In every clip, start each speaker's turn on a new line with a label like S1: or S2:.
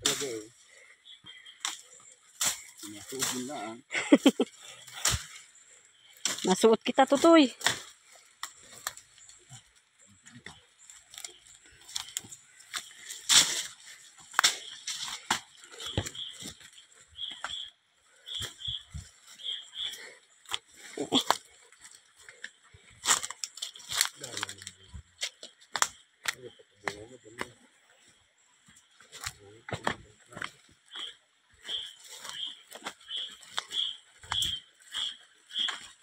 S1: talaga eh. Nasuot mo na ah.
S2: Nasuot kita, Tutoy.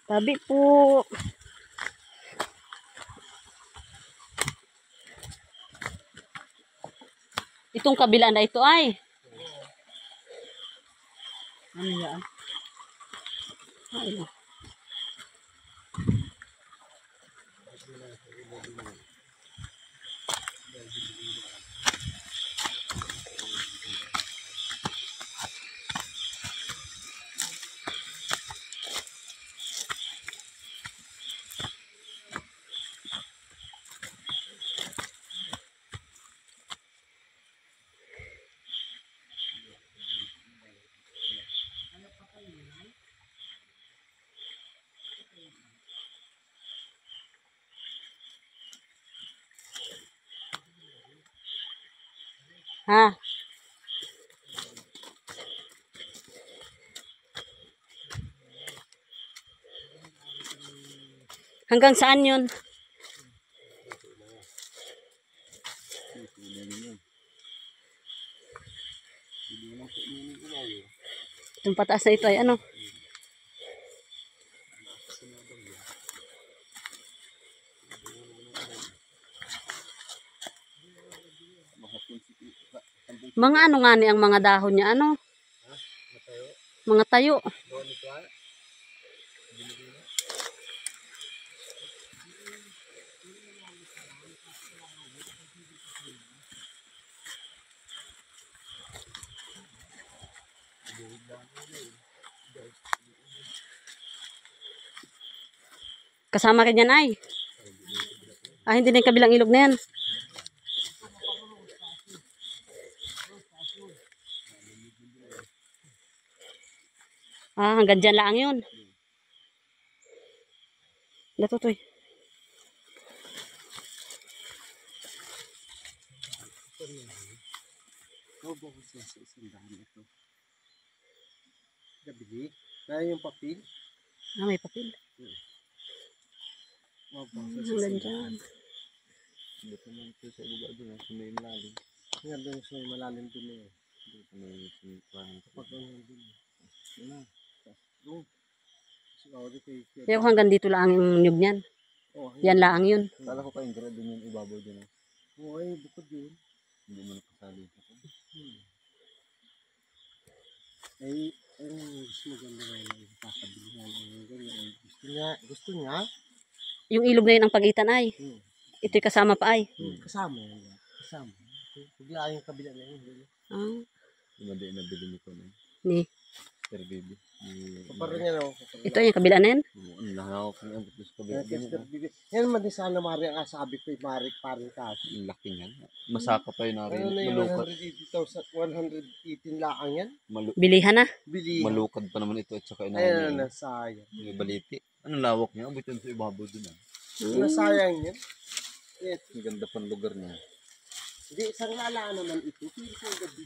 S2: Tabi po. Itong kabila na ito ay. Ano yan? Ay, no. Ha? Hanggang saan yun? Itong pataas na ito ay ano? Mga ano nga ni ang mga dahon niya, ano? Mga tayo. Kasama rin yan ay. Ah, hindi na yung kabilang ilog na yan. Ah, hanggang dyan lang yun. Latutoy.
S1: Obo ko siya sa isang daan ito. Gabi. Kaya yung papel.
S2: Ah, may papel.
S1: Obo ko
S2: Hanggang
S1: siya sa isang
S2: dyan.
S1: Hindi ko naman ito sa ibaba doon. Sa may malalim. Nga doon sa may malalim doon eh. Doon sa may sinipang. Kapag doon doon. Ano? Doon.
S2: Yung hanggang dito lang yung nyug niyan.
S1: Oh,
S2: Yan lang yun.
S1: kala ko kayong grado yung ibabaw din. Oo, ay bukod yun. Hindi mo nakasali. Ay, gusto maganda nga yung papabilihan. Gusto niya.
S2: Yung ilog na yun ang pagitan ay. Ito'y kasama pa ay.
S1: Kasama yan. Kasama. Bigla yung kabila na yun.
S2: Ah.
S1: Yung madi nabili nito na.
S2: Ni.
S1: Sir Bibi. Kaparin niya no.
S2: Ito yung kabila na yan.
S1: Ang lahawak ng abot sa kabila. Yan madi sana Mari ang sabi ko Mari paring kaso. Ang laki niyan. Masaka pa yun narin. Ano yung 180,000, 118 laang yan?
S2: Bilihan na.
S1: Bilihan. Malukad pa naman ito at saka inahin niya. Ayun, nasayang. Yung baliti. Anong lawak niya? Abot yun sa ibabaw doon ah. Nasayang yan. Yes. Ang ganda pang lugar niya. Hindi, isang lalaan naman ito. Pero sa gabi.